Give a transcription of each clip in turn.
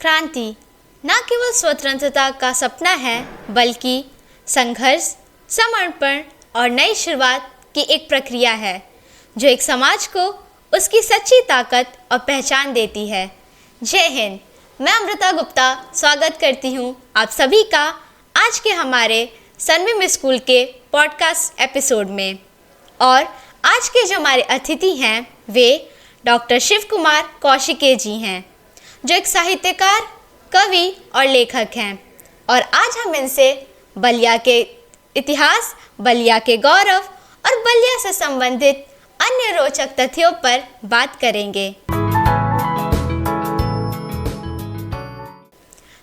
क्रांति न केवल स्वतंत्रता का सपना है, बल्कि संघर्ष, समर्पण और नई शुरुआत की एक प्रक्रिया है जो एक समाज को उसकी सच्ची ताकत और पहचान देती है। जय हिंद। मैं अमृता गुप्ता स्वागत करती हूँ आप सभी का आज के हमारे सनबीम स्कूल के पॉडकास्ट एपिसोड में। और आज के जो हमारे अतिथि हैं वे डॉक्टर शिव कुमार कौशिके जी हैं, जो एक साहित्यकार, कवि और लेखक हैं। और आज हम इनसे बलिया के इतिहास, बलिया के गौरव और बलिया से संबंधित अन्य रोचक तथ्यों पर बात करेंगे।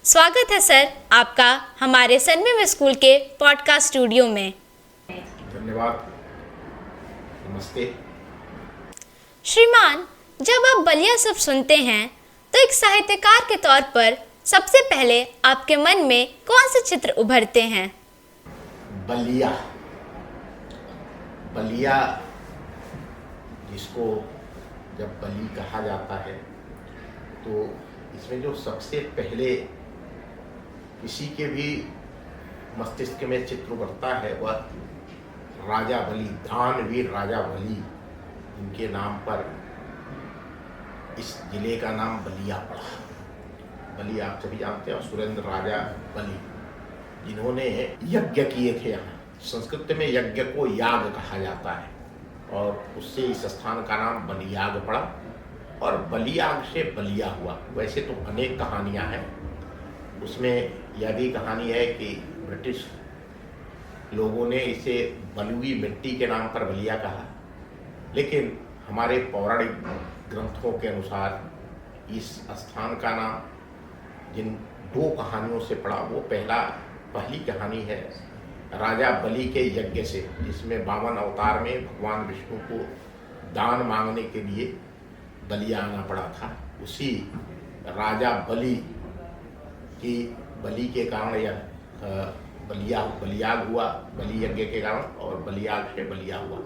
स्वागत है सर आपका हमारे सनबीम स्कूल के पॉडकास्ट स्टूडियो में। धन्यवाद। नमस्ते। श्रीमान, जब आप बलिया शब्द सुनते हैं तो एक साहित्यकार के तौर पर सबसे पहले आपके मन में कौन से चित्र उभरते हैं? बलिया, बलिया जिसको जब बली कहा जाता है तो इसमें जो सबसे पहले किसी के भी मस्तिष्क में चित्र उभरता है वह राजा बली, दानवीर राजा बली, इनके नाम पर इस जिले का नाम बलिया पड़ा। बली आप सभी जानते हैं, सुरेंद्र राजा बली, जिन्होंने यज्ञ किए थे। यहाँ संस्कृत में यज्ञ को याग कहा जाता है और उससे इस स्थान का नाम बलियाग पड़ा और बलियाग से बलिया हुआ। वैसे तो अनेक कहानियाँ हैं, उसमें यह भी कहानी है कि ब्रिटिश लोगों ने इसे बलुई मिट्टी के नाम पर बलिया कहा, लेकिन हमारे पौराणिक ग्रंथों के अनुसार इस स्थान का नाम जिन दो कहानियों से पड़ा, वो पहली कहानी है राजा बलि के यज्ञ से, जिसमें 52 अवतार में भगवान विष्णु को दान मांगने के लिए बलिया आना पड़ा था। उसी राजा बलि की बलि के कारण यह बलियाग हुआ, बलि यज्ञ के कारण, और बलियाग से बलिया हुआ।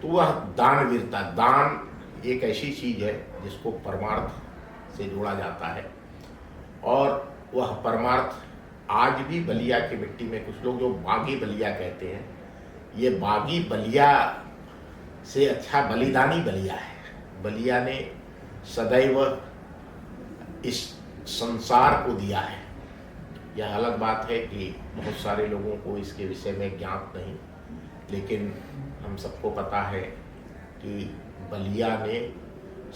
तो वह दानवीरता, दान एक ऐसी चीज है जिसको परमार्थ से जोड़ा जाता है और वह परमार्थ आज भी बलिया की मिट्टी में कुछ लोग जो बागी बलिया कहते हैं, ये बागी बलिया से अच्छा बलिदानी बलिया है। बलिया ने सदैव इस संसार को दिया है। यह अलग बात है कि बहुत सारे लोगों को इसके विषय में ज्ञात नहीं, लेकिन हम सबको पता है कि बलिया ने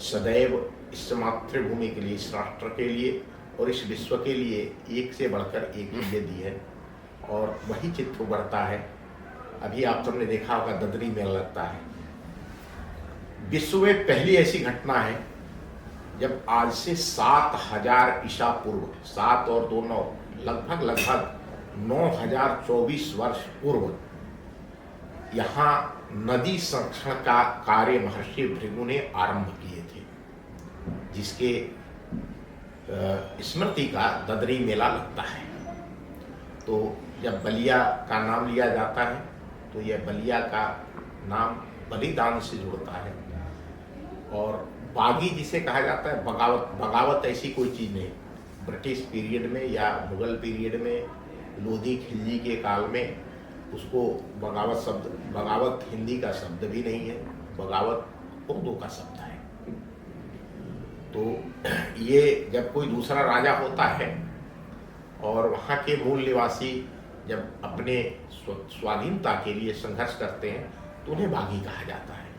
सदैव इस मातृभूमि के लिए, इस राष्ट्र के लिए और इस विश्व के लिए एक से बढ़कर एक चीजें दी है और वही चित्र उभरता है। अभी आप सबने देखा होगा ददरी मेला लगता है। विश्व में पहली ऐसी घटना है जब आज से 7000 ईसा पूर्व, 7 और 2 9, लगभग 9024 वर्ष पूर्व यहाँ नदी संरक्षण का कार्य महर्षि भृगु ने आरंभ किए थे, जिसके स्मृति का ददरी मेला लगता है। तो जब बलिया का नाम लिया जाता है तो यह बलिया का नाम बलिदान से जुड़ता है। और बागी जिसे कहा जाता है, बगावत ऐसी कोई चीज़ नहीं। ब्रिटिश पीरियड में या मुगल पीरियड में, लोधी खिलजी के काल में उसको बगावत हिंदी का शब्द भी नहीं है, बगावत उर्दू का शब्द है। तो ये जब कोई दूसरा राजा होता है और वहाँ के मूल निवासी जब अपने स्वाधीनता के लिए संघर्ष करते हैं तो उन्हें बागी कहा जाता है।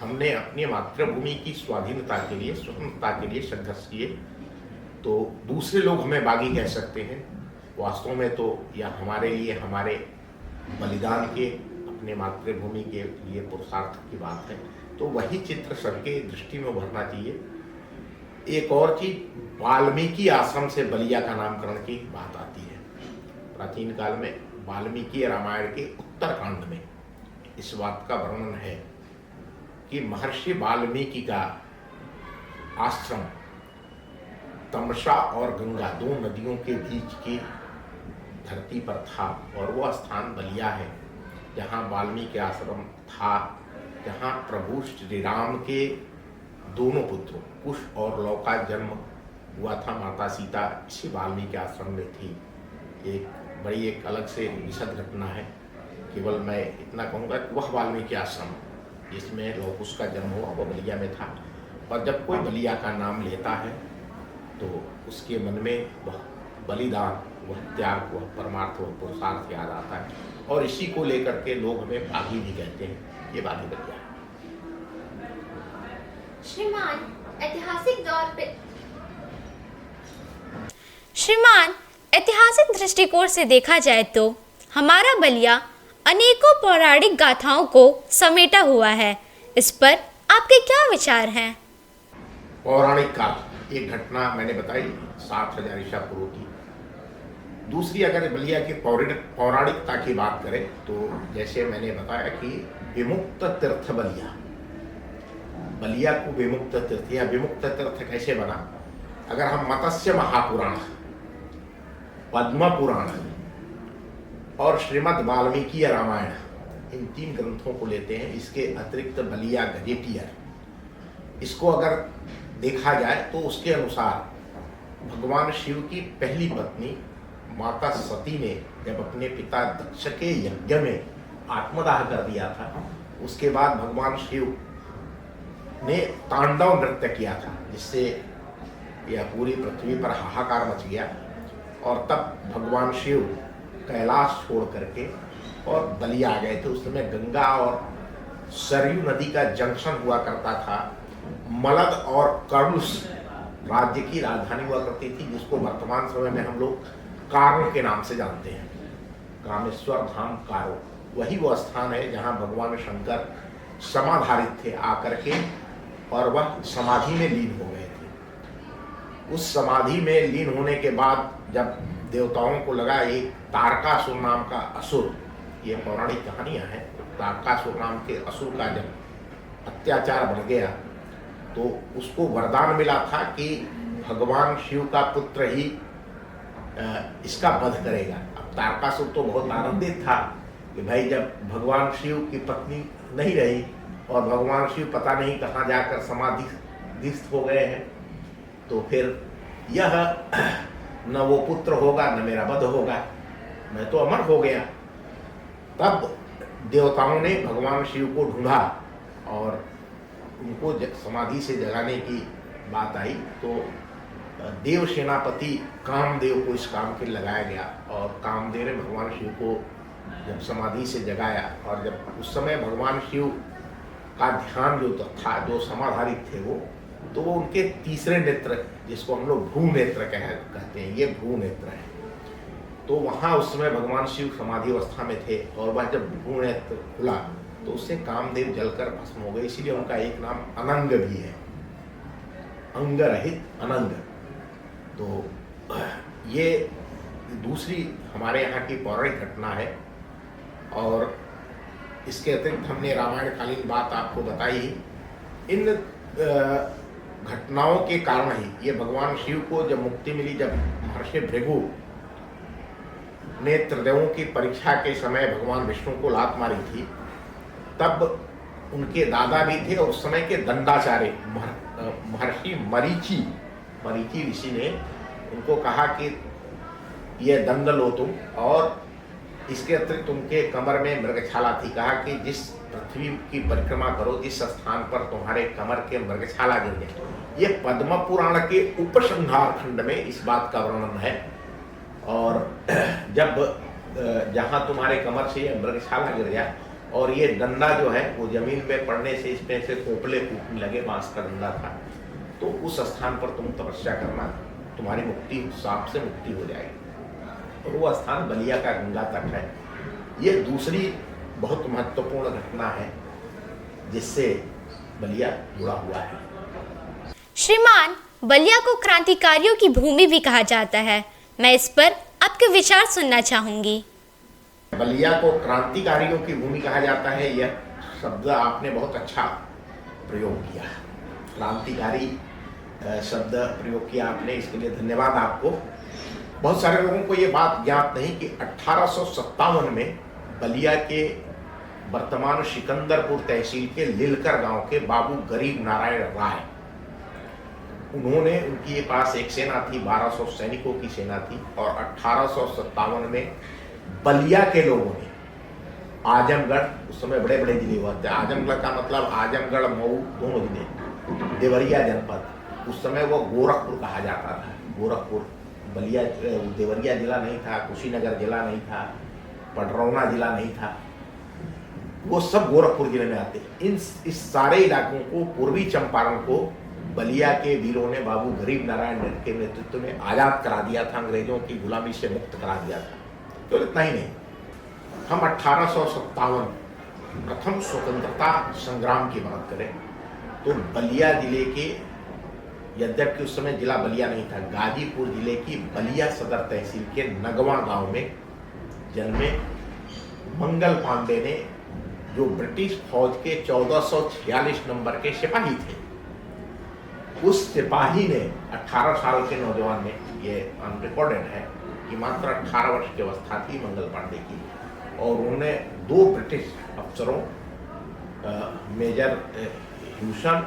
हमने अपनी मातृभूमि की स्वाधीनता के लिए, स्वतंत्रता के लिए संघर्ष किए, तो दूसरे लोग हमें बागी कह सकते हैं। वास्तव में तो यह हमारे लिए, हमारे बलिदान के, अपने मातृभूमि के लिए पुरुषार्थ की बात है। तो वही चित्र सबके दृष्टि में उभरना चाहिए। एक और चीज, वाल्मीकि आश्रम से बलिया का नामकरण की बात आती है। प्राचीन काल में वाल्मीकि रामायण के उत्तरकांड में इस बात का वर्णन है कि महर्षि वाल्मीकि का आश्रम तमसा और गंगा, 2 नदियों के बीच की धरती पर था और वह स्थान बलिया है जहाँ वाल्मीकि आश्रम था, जहाँ प्रभु श्री राम के दोनों पुत्रों कुश और लव का जन्म हुआ था। माता सीता इसी वाल्मीकि आश्रम में थी। एक अलग से विशद घटना है। केवल मैं इतना कहूँगा कि वह वाल्मीकि आश्रम जिसमें लौह कुश का जन्म हुआ वह बलिया में था। और जब कोई बलिया का नाम लेता है तो उसके मन में वह बलिदान, वह त्याग, वह परमार्थ, वह पुरुषार्थ याद आता है। और इसी को लेकर के लोग हमें बागी भी कहते हैं। ये बागी बलिया है। श्रीमान, ऐतिहासिक दृष्टिकोण से देखा जाए तो हमारा बलिया अनेकों पौराणिक गाथाओं को समेटा हुआ है। इस पर आपके क्या विचार हैं? पौराणिक काल, एक घटना मैंने बताई 7000 ईसा पूर्व की। दूसरी, अगर बलिया की पौराणिकता की बात करें तो जैसे मैंने बताया कि विमुक्त तीर्थ बलिया को विमुक्त तीर्थ, या विमुक्त तीर्थ कैसे बना? अगर हम मत्स्य महापुराण, पद्म पुराण और श्रीमद् वाल्मीकि रामायण, इन 3 ग्रंथों को लेते हैं, इसके अतिरिक्त बलिया गजेटियर, इसको अगर देखा जाए तो उसके अनुसार भगवान शिव की पहली पत्नी माता सती ने जब अपने पिता दक्ष के यज्ञ में आत्मदाह कर दिया था, उसके बाद भगवान शिव ने तांडव नृत्य किया था, जिससे यह पूरी पृथ्वी पर हाहाकार मच गया। और तब भगवान शिव कैलाश छोड़ करके और बलिया आ गए थे। उस समय गंगा और सरयू नदी का जंक्शन हुआ करता था। मलद और करुष राज्य की राजधानी हुआ करती थी, जिसको वर्तमान समय में हम लोग कारो के नाम से जानते हैं। कामेश्वर धाम कारो, वही वो स्थान है जहाँ भगवान शंकर समाधारित थे आकर के, और वह समाधि में लीन हो गए थे। उस समाधि में लीन होने के बाद जब देवताओं को लगा एक तारकासुर नाम का असुर, ये पौराणिक कहानियां हैं, तारकासुर नाम के असुर का जब अत्याचार बढ़ गया तो उसको वरदान मिला था कि भगवान शिव का पुत्र ही इसका वध करेगा। अब तारकासुर तो बहुत आनंदित था कि भाई जब भगवान शिव की पत्नी नहीं रही और भगवान शिव पता नहीं कहाँ जाकर समाधिस्थ हो गए हैं, तो फिर यह न वो पुत्र होगा न मेरा वध होगा, मैं तो अमर हो गया। तब देवताओं ने भगवान शिव को ढूंढा और उनको समाधि से जगाने की बात आई, तो देव सेनापति कामदेव को इस काम के लगाया गया। और कामदेव ने भगवान शिव को जब समाधि से जगाया, और जब उस समय भगवान शिव का ध्यान जो था, जो समाधारित थे वो, तो वो उनके तीसरे नेत्र, जिसको हम लोग भ्रू नेत्र कहते हैं, ये भ्रू नेत्र है। तो वहाँ उस समय भगवान शिव समाधि अवस्था में थे, और वह जब भ्रू नेत्र खुला तो उससे कामदेव जलकर भस्म हो गए। इसीलिए उनका एक नाम अनंग भी है, अंग रहित अनंग। तो ये दूसरी हमारे यहाँ की पौराणिक घटना है। और इसके अतिरिक्त हमने रामायण कालीन बात आपको बताई। इन घटनाओं के कारण ही ये भगवान शिव को जब मुक्ति मिली, जब महर्षि भृगु ने त्रिदेवों की परीक्षा के समय भगवान विष्णु को लात मारी थी, तब उनके दादा भी थे और उस समय के दंडाचार्य महर्षि मरीचि ऋषि ने उनको कहा कि यह दंड लो तुम। और इसके अतिरिक्त उनके कमर में मृगछाला थी। कहा कि जिस पृथ्वी की परिक्रमा करो, जिस स्थान पर तुम्हारे कमर के मृगछाला गिर जाए। ये पद्म पुराण के उपसंहार खंड में इस बात का वर्णन है। और जब जहाँ तुम्हारे कमर से ये मृगछाला गिर जाए और ये डंडा जो है वो जमीन में पड़ने से इसमें से कोपले फूटने लगे, बांस का डंडा था, तो उस स्थान पर तुम तपस्या करना, तुम्हारी मुक्ति, सांप से मुक्ति हो जाएगी। और वो स्थान बलिया का गंगा तट है। ये दूसरी बहुत महत्वपूर्ण घटना है जिससे बलिया जुड़ा हुआ है। श्रीमान, बलिया को क्रांतिकारियों की भूमि भी कहा जाता है। मैं इस पर आपके विचार सुनना चाहूंगी। बलिया को क्रांतिकारियों की भूमि कहा जाता है, यह शब्द आपने बहुत अच्छा प्रयोग किया। क्रांतिकारी शब्द प्रयोग किया आपने, इसके लिए धन्यवाद आपको। बहुत सारे लोगों को ये बात ज्ञात नहीं कि 1857 में बलिया के वर्तमान सिकंदरपुर तहसील के लिलकर गांव के बाबू गरीब नारायण राय, उन्होंने, उनके पास एक सेना थी, 1200 सैनिकों की सेना थी, और 1857 में बलिया के लोगों ने आजमगढ़, उस समय बड़े बड़े जिले हुआ थे, आजमगढ़ का मतलब आजमगढ़ मऊ दोनों जिले, देवरिया जनपद, उस समय वो गोरखपुर कहा जाता था, गोरखपुर, बलिया देवरिया जिला नहीं था, कुशीनगर जिला नहीं था, पडरौना जिला नहीं था, वो सब गोरखपुर जिले में आते। इस सारे इलाकों को, पूर्वी चंपारण को बलिया के वीरों ने बाबू गरीब नारायण के नेतृत्व में आजाद करा दिया था, अंग्रेजों की गुलामी से मुक्त करा दिया था। तो इतना ही नहीं, हम 1857 प्रथम स्वतंत्रता संग्राम की बात करें तो बलिया जिले के, यद्यपि उस समय जिला बलिया नहीं था, गाजीपुर जिले की बलिया सदर तहसील के नगवा गांव में जन्मे मंगल पांडे ने, जो ब्रिटिश फौज के 1446 नंबर के सिपाही थे, उस सिपाही ने 18 साल के नौजवान ने, ये अनरिकॉर्डेड है कि मात्र 18 वर्ष की अवस्था थी मंगल पांडे की, और उन्होंने 2 ब्रिटिश अफसरों मेजर ह्यूसन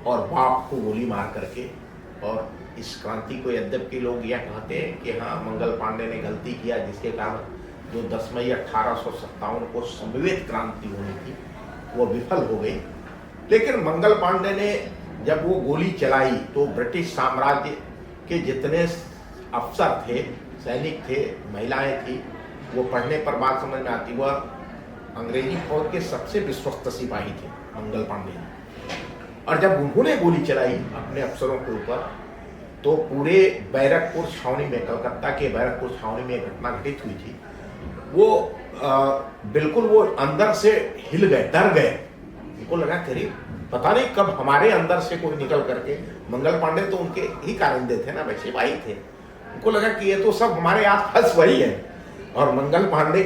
और बाप को गोली मार करके, और इस क्रांति को, यद्यपि लोग यह कहते हैं कि हाँ मंगल पांडे ने गलती किया जिसके कारण जो 10 मई 1857 को समवेत क्रांति होनी थी वो विफल हो गई, लेकिन मंगल पांडे ने जब वो गोली चलाई तो ब्रिटिश साम्राज्य के जितने अफसर थे, सैनिक थे, महिलाएं थी, वो पढ़ने पर बात समझ में आती, वह अंग्रेजी फौज के सबसे विश्वस्त सिपाही थे मंगल पांडे। और जब उन्होंने गोली चलाई अपने अफसरों के ऊपर तो पूरे बैरकपुर छावनी में, कलकत्ता के बैरकपुर छावनी में घटना घटित हुई थी, वो बिल्कुल वो अंदर से हिल गए, डर गए, उनको लगा करीब पता नहीं कब हमारे अंदर से कोई निकल करके, मंगल पांडे तो उनके ही कारिंदे थे ना, वैसे भाई थे, उनको लगा कि ये तो सब हमारे आसपास वही है। और मंगल पांडे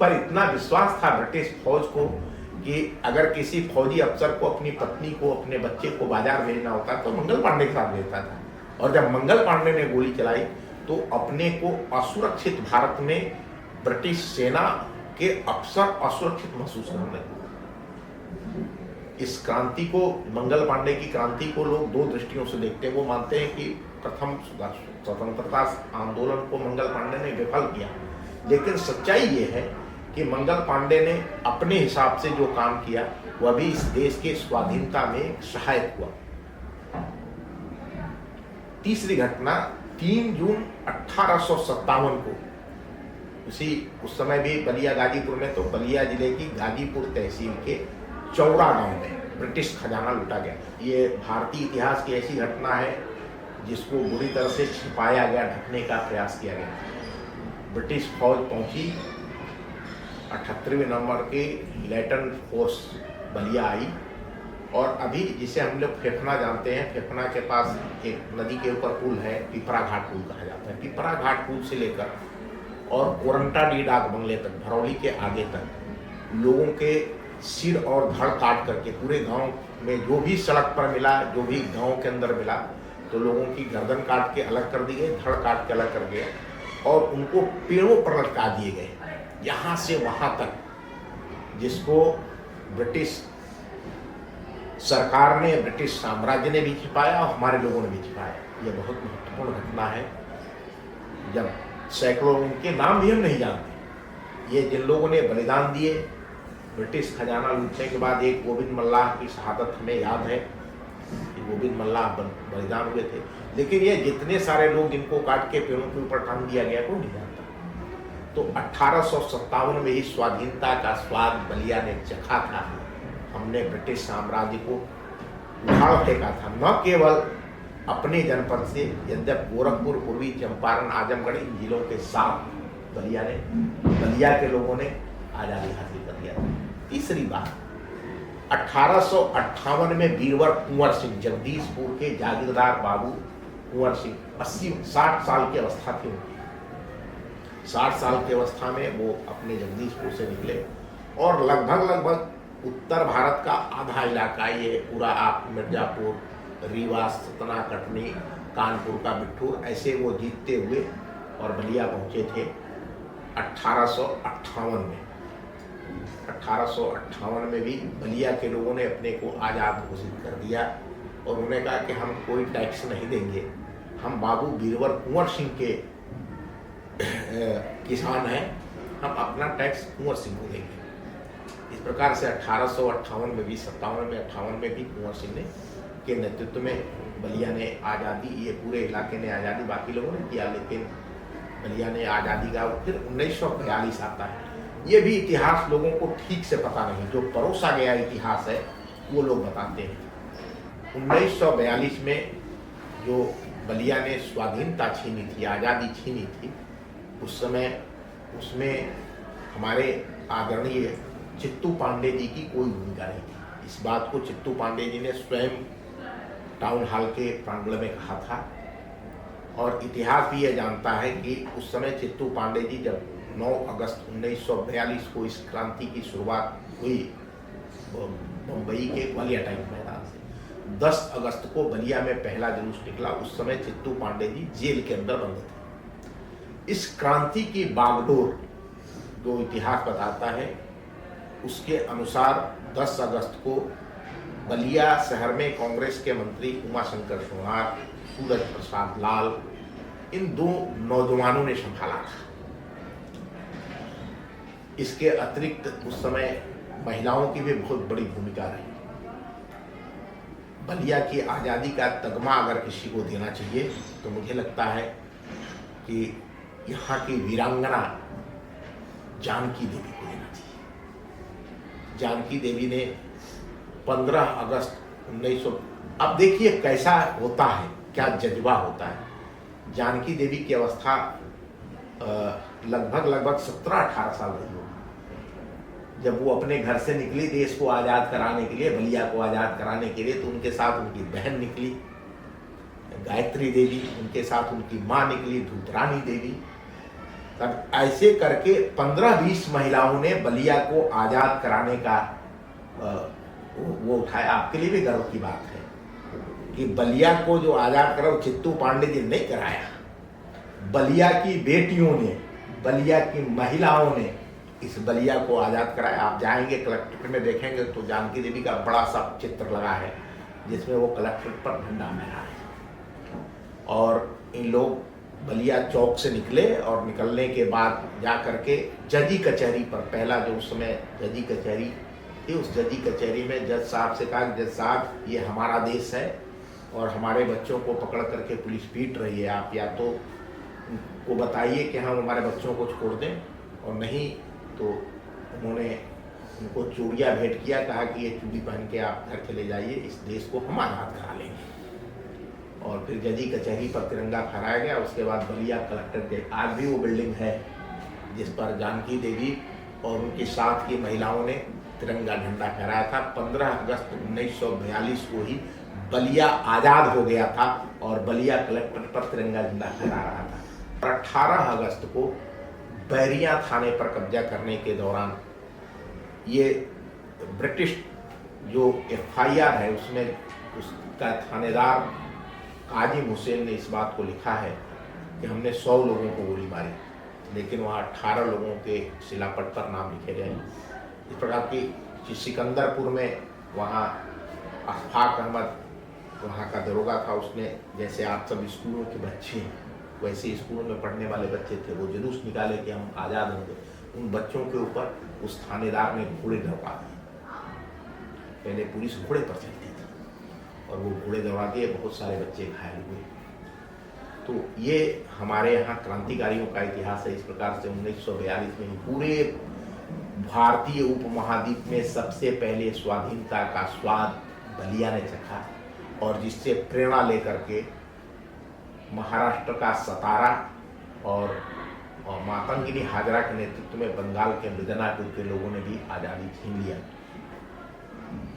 पर इतना विश्वास था ब्रिटिश फौज को कि अगर किसी फौजी अफसर को अपनी पत्नी को, अपने बच्चे को बाजार भेजना होता तो मंगल पांडे के साथ भेजता था। और जब मंगल पांडे ने गोली चलाई तो अपने को असुरक्षित, भारत में ब्रिटिश सेना के अफसर असुरक्षित महसूस करने लगे। इस क्रांति को, मंगल पांडे की क्रांति को लोग 2 दृष्टियों से देखते हैं। वो मानते हैं कि प्रथम स्वतंत्रता आंदोलन को मंगल पांडे ने विफल किया, लेकिन सच्चाई ये है कि मंगल पांडे ने अपने हिसाब से जो काम किया वह भी इस देश के स्वाधीनता में सहायक हुआ। तीसरी घटना 3 जून 1857 को, उस समय भी बलिया गाजीपुर में, तो बलिया जिले की गाजीपुर तहसील के चौरा गांव में ब्रिटिश खजाना लूटा गया। ये भारतीय इतिहास की ऐसी घटना है जिसको बुरी तरह से छिपाया गया, ढकने का प्रयास किया गया। ब्रिटिश फौज पहुंची, 78वें नंबर की लैटन फोर्स बलिया आई, और अभी जिसे हम लोग फेफना जानते हैं, फेफना के पास एक नदी के ऊपर पुल है, पिपरा घाट पुल कहा जाता है। पिपरा घाट पुल से लेकर और कोरंटाडी डाक बंगले तक, भरौली के आगे तक लोगों के सिर और धड़ काट करके, पूरे गांव में जो भी सड़क पर मिला, जो भी गांव के अंदर मिला, तो लोगों की गर्दन काट के अलग कर दी गई, धड़ काट के अलग कर दिया, और उनको पेड़ों पर लटका दिए गए, यहाँ से वहाँ तक, जिसको ब्रिटिश सरकार ने, ब्रिटिश साम्राज्य ने भी छिपाया और हमारे लोगों ने भी छिपाया। यह बहुत महत्वपूर्ण घटना है। जब सैकड़ों, उनके नाम भी हम नहीं जानते, ये जिन लोगों ने बलिदान दिए ब्रिटिश खजाना लूटने के बाद, एक गोविंद मल्लाह की शहादत हमें याद है, गोविंद मल्लाह बलिदान हुए थे, लेकिन ये जितने सारे लोग जिनको काट के पेड़ों के ऊपर टांग दिया गया कोई नहीं जानता। तो 1857 में ही स्वाधीनता का स्वाद बलिया ने चखा था। हमने ब्रिटिश साम्राज्य को उखाड़ फेंका था, न केवल अपने जनपद से, यद्यप गोरखपुर, पूर्वी चंपारण, आजमगढ़, इन जिलों के साथ बलिया के लोगों ने आजादी हासिल कर लिया। तीसरी बात, 1858 में बीरवर कुंवर सिंह, जगदीशपुर के जागीरदार बाबू कुंवर सिंह, 60 साल की अवस्था थी उनकी। 60 साल की अवस्था में वो अपने जगदीशपुर से निकले और लगभग उत्तर भारत का आधा इलाका, ये पूरा आप मिर्जापुर, रीवा, सतना, कटनी, कानपुर का बिट्ठूर, ऐसे वो जीतते हुए और बलिया पहुंचे थे 1858 में। 1858 में भी बलिया के लोगों ने अपने को आज़ाद घोषित कर दिया और उन्होंने कहा कि हम कोई टैक्स नहीं देंगे, हम बाबू बीरबल कुंवर सिंह के किसान हैं, हम अपना टैक्स कुंवर सिंह को देंगे। इस प्रकार से 1858 में भी, 57 में, 58 में भी कुंवर सिंह ने के नेतृत्व में बलिया ने आज़ादी, ये पूरे इलाके ने आज़ादी, बाकी लोगों ने किया, लेकिन बलिया ने आज़ादी का। फिर 1942 आता है। ये भी इतिहास लोगों को ठीक से पता नहीं, जो परोसा गया इतिहास है वो लोग बताते हैं। 1942 में जो बलिया ने स्वाधीनता छीनी थी, आज़ादी छीनी थी, उस समय उसमें हमारे आदरणीय चित्तू पांडे जी की कोई भूमिका नहीं थी। इस बात को चित्तू पांडे जी ने स्वयं टाउन हॉल के प्रांगण में कहा था। और इतिहास भी यह जानता है कि उस समय चित्तू पांडे जी जब 9 अगस्त 1942 को इस क्रांति की शुरुआत हुई मुंबई के ग्वालियर टाइप मैदान से, 10 अगस्त को बलिया में पहला जुलूस निकला। उस समय चित्तू पांडे जी जेल के अंदर बंद थे। इस क्रांति की बागडोर जो इतिहास बताता है, उसके अनुसार 10 अगस्त को बलिया शहर में कांग्रेस के मंत्री उमाशंकर सोनार, सूरज प्रसाद लाल, इन 2 नौजवानों ने संभाला था। इसके अतिरिक्त उस समय महिलाओं की भी बहुत बड़ी भूमिका रही। बलिया की आज़ादी का तगमा अगर किसी को देना चाहिए तो मुझे लगता है कि यहाँ की वीरांगना जानकी देवी को देना चाहिए। जानकी देवी ने 15 अगस्त 1900, अब देखिए कैसा होता है, क्या जज्बा होता है। जानकी देवी की अवस्था लगभग 17-18 साल रही हो जब वो अपने घर से निकली देश को आज़ाद कराने के लिए, बलिया को आज़ाद कराने के लिए। तो उनके साथ उनकी बहन निकली गायत्री देवी, उनके साथ उनकी माँ निकली धूतरानी देवी। तब ऐसे करके 15-20 महिलाओं ने बलिया को आज़ाद कराने का वो उठाया। आपके लिए भी गर्व की बात है कि बलिया को जो आज़ाद करा वो चित्तू पांडे जी ने नहीं कराया, बलिया की बेटियों ने, बलिया की महिलाओं ने इस बलिया को आज़ाद कराया। आप जाएंगे कलेक्ट्रेट में देखेंगे तो जानकी देवी का बड़ा सा चित्र लगा है जिसमें वो कलेक्ट्रेट पर झंडा लहरा है। और इन लोग बलिया चौक से निकले और निकलने के बाद जा करके जजी कचहरी पर, पहला जो उस समय जजी कचहरी थी, उस जजी कचहरी में जज साहब से कहा, जज साहब ये हमारा देश है और हमारे बच्चों को पकड़ करके पुलिस पीट रही है, आप या तो उनको बताइए कि हम हमारे बच्चों को छोड़ दें, और नहीं तो उन्होंने उनको चूड़ियाँ भेंट किया, कहा कि ये चूड़ी पहन के आप घर चले जाइए, इस देश को हम आज़ाद करा लेंगे। और फिर जजी कचहरी पर तिरंगा फहराया गया। उसके बाद बलिया कलेक्टर के आज भी वो बिल्डिंग है जिस पर जानकी देवी और उनके साथ की महिलाओं ने तिरंगा झंडा फहराया था। 15 अगस्त 1942 को ही बलिया आज़ाद हो गया था और बलिया कलेक्टर पर तिरंगा झंडा फहरा रहा था। और 18 अगस्त को बैरिया थाने पर कब्जा करने के दौरान ये ब्रिटिश जो FIR है उसमें उसका थानेदार काजिम हुसैन ने इस बात को लिखा है कि हमने 100 लोगों को गोली मारी, लेकिन वहाँ 18 लोगों के शिलापट पर नाम लिखे गए। इस प्रकार की सिकंदरपुर में वहाँ अशफाक अहमद वहाँ का दरोगा था, उसने जैसे आप सब स्कूलों के बच्चे हैं वैसे स्कूलों में पढ़ने वाले बच्चे थे, वो जुलूस निकाले कि हम आज़ाद होंगे। उन बच्चों के ऊपर उस थानेदार ने घोड़े दौड़ा दिए। पहले पुलिस घोड़े पर चलती थी और वो घोड़े दौड़ा दिए, बहुत सारे बच्चे घायल हुए। तो ये हमारे यहाँ क्रांतिकारियों का इतिहास है। इस प्रकार से 1942 में पूरे भारतीय उपमहाद्वीप में सबसे पहले स्वाधीनता का स्वाद बलिया ने चखा, और जिससे प्रेरणा लेकर के महाराष्ट्र का सतारा और मातंगिनी हाजरा के नेतृत्व में बंगाल के मिदनापुर के लोगों ने भी आज़ादी छीन लिया।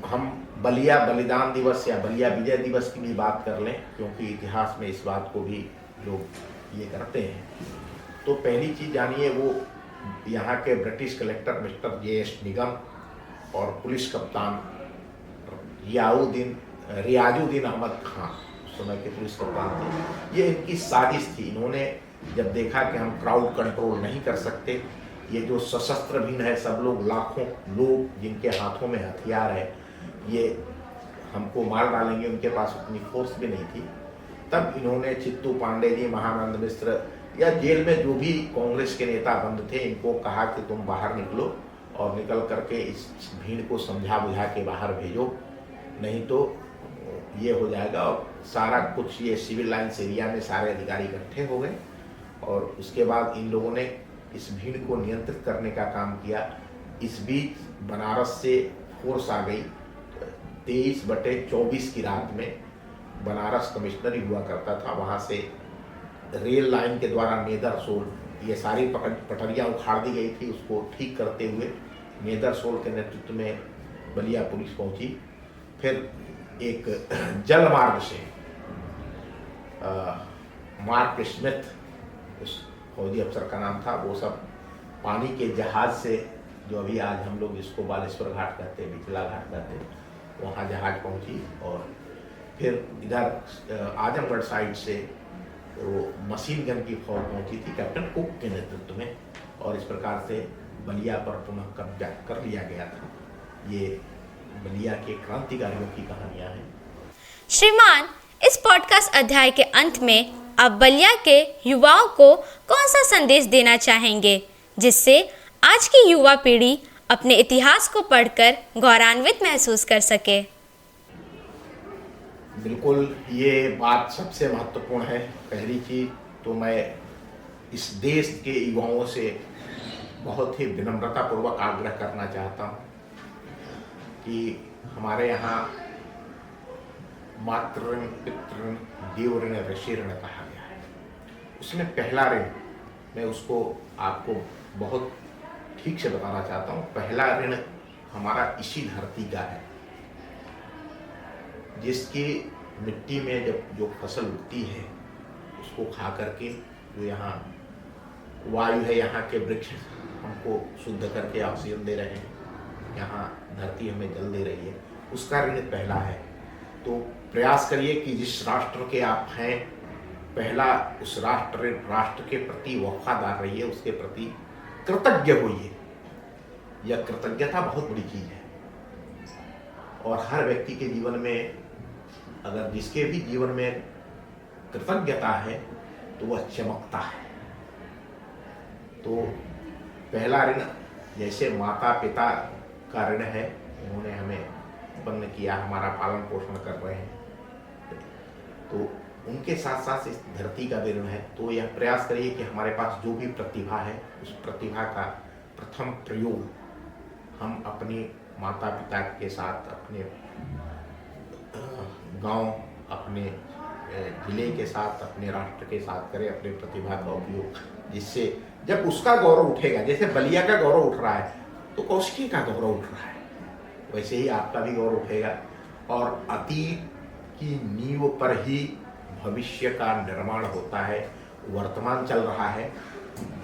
हम बलिया बलिदान दिवस या बलिया विजय दिवस की भी बात कर लें, क्योंकि इतिहास में इस बात को भी लोग ये करते हैं। तो पहली चीज़ जानिए, वो यहाँ के ब्रिटिश कलेक्टर मिस्टर JS निगम और पुलिस कप्तान रियाजुद्दीन अहमद खान उस समय के पुलिस कप्तान थे। ये इनकी साजिश थी। इन्होंने जब देखा कि हम क्राउड कंट्रोल नहीं कर सकते, ये जो सशस्त्र भीन है, सब लोग लाखों लोग जिनके हाथों में हथियार है, ये हमको मार डालेंगे, उनके पास उतनी फोर्स भी नहीं थी। तब इन्होंने चित्तू पांडे जी, महानंद मिश्र या जेल में जो भी कांग्रेस के नेता बंद थे, इनको कहा कि तुम बाहर निकलो और निकल करके इस भीड़ को समझा बुझा के बाहर भेजो, नहीं तो ये हो जाएगा। और सारा कुछ ये सिविल लाइन्स एरिया में सारे अधिकारी इकट्ठे हो गए और उसके बाद इन लोगों ने इस भीड़ को नियंत्रित करने का काम किया। इस बीच बनारस से फोर्स आ गई। 23/24 की रात में बनारस कमिश्नरी हुआ करता था, वहाँ से रेल लाइन के द्वारा नेदरसोल, ये सारी पटरियाँ उखाड़ दी गई थी, उसको ठीक करते हुए नेदरसोल के नेतृत्व में बलिया पुलिस पहुंची। फिर एक जल मार्ग से मार्क स्मिथ, उस फौजी अफसर का नाम था, वो सब पानी के जहाज से, जो अभी आज हम लोग इसको बालेश्वर घाट कहते हैं, बिचला घाट कहते हैं, वहाँ जहाज पहुंची। और फिर इधर आजमगढ़ साइड से वो मशीन गन की फौज पहुंची थी कैप्टन कुक के नेतृत्व में, और इस प्रकार से बलिया पर पुनः कब्जा कर लिया गया था। ये बलिया के क्रांतिकारियों की कहानियां हैं। श्रीमान, इस पॉडकास्ट अध्याय के अंत में आप बलिया के युवाओं को कौन सा संदेश देना चाहेंगे जिससे आज की युवा पीढ़ी अपने इतिहास को पढ़कर गौरवान्वित महसूस कर सके? बिल्कुल, ये बात सबसे महत्वपूर्ण है। पहली चीज तो मैं इस देश के युवाओं से बहुत ही विनम्रतापूर्वक आग्रह करना चाहता हूँ कि हमारे यहाँ मातृ ऋण, पितृ ऋण, देव ऋण, ऋषि ऋण कहा गया है। उसमें पहला ऋण, मैं उसको आपको बहुत ठीक से बताना चाहता हूँ। पहला ऋण हमारा इसी धरती का है, जिसकी मिट्टी में जब जो फसल उगती है उसको खा करके जो यहाँ वायु है, यहाँ के वृक्ष हमको शुद्ध करके ऑक्सीजन दे रहे हैं, यहाँ धरती हमें जल दे रही है, उसका ऋण पहला है। तो प्रयास करिए कि जिस राष्ट्र के आप हैं, पहला उस राष्ट्र के प्रति वफादार रहिए, उसके प्रति कृतज्ञ होइए। यह कृतज्ञता बहुत बड़ी चीज है और हर व्यक्ति के जीवन में, अगर जिसके भी जीवन में कृतज्ञता है तो वह चमकता है। तो पहला ऋण जैसे माता पिता का ऋण है, उन्होंने हमें उत्पन्न किया, हमारा पालन पोषण कर रहे हैं, तो उनके साथ साथ इस धरती का भी ऋण है। तो यह प्रयास करिए कि हमारे पास जो भी प्रतिभा है, उस प्रतिभा का प्रथम प्रयोग हम अपने माता पिता के साथ, अपने गांव, अपने जिले के साथ, अपने राष्ट्र के साथ करें, अपने प्रतिभा का उपयोग, जिससे जब उसका गौरव उठेगा, जैसे बलिया का गौरव उठ रहा है तो कौशिकी का गौरव उठ रहा है, वैसे ही आपका भी गौरव उठेगा। और अतीत की नींव पर ही भविष्य का निर्माण होता है। वर्तमान चल रहा है,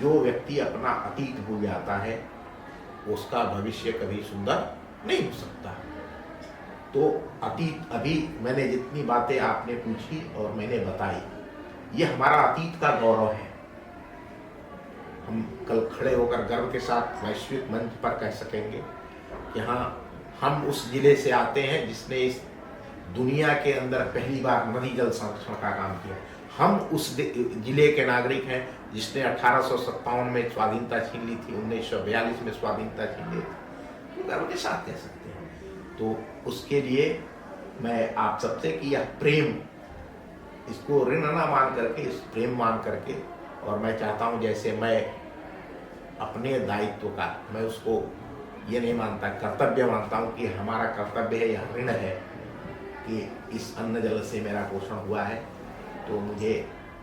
जो व्यक्ति अपना अतीत भूल जाता है उसका भविष्य कभी सुंदर नहीं हो सकता। तो अतीत, अभी मैंने जितनी बातें आपने पूछी और मैंने बताई, ये हमारा अतीत का गौरव है। हम कल खड़े होकर गर्व के साथ वैश्विक मंच पर कह सकेंगे कि हाँ, हम उस जिले से आते हैं जिसने इस दुनिया के अंदर पहली बार नदी जल संरक्षण का काम किया। हम उस जिले के नागरिक हैं जिसने 1857 में स्वाधीनता छीन ली थी, 1942 में स्वाधीनता छीन ली थी, तो गर्व के साथ कह सकते हैं। तो उसके लिए मैं आप सबसे कि यह प्रेम, इसको ऋण ना मान करके, इस प्रेम मान करके, और मैं चाहता हूँ जैसे मैं अपने दायित्व का, मैं उसको ये नहीं मानता, कर्तव्य मानता हूँ कि हमारा कर्तव्य है, यह ऋण है कि इस अन्न जल से मेरा पोषण हुआ है, तो मुझे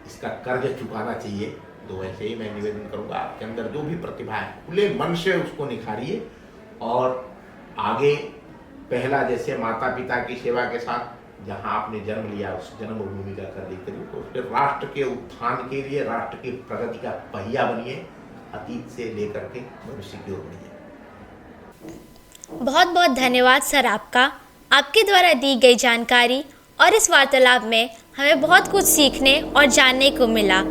इसका कर्ज चुकाना चाहिए। तो वैसे ही मैं निवेदन करूँगा, आपके अंदर जो भी प्रतिभा है खुले मन से उसको निखारिए और आगे पहला जैसे माता पिता की सेवा के साथ जहाँ आपने जन्म लिया उस जन्मभूमि का कर्ज करिए, तो फिर राष्ट्र के उत्थान के लिए, राष्ट्र की प्रगति का पहिया बनिए, अतीत से लेकर के भविष्य की ओर बढ़िए। बहुत बहुत धन्यवाद सर आपका। आपके द्वारा दी गई जानकारी और इस वार्तालाप में हमें बहुत कुछ सीखने और जानने को मिला।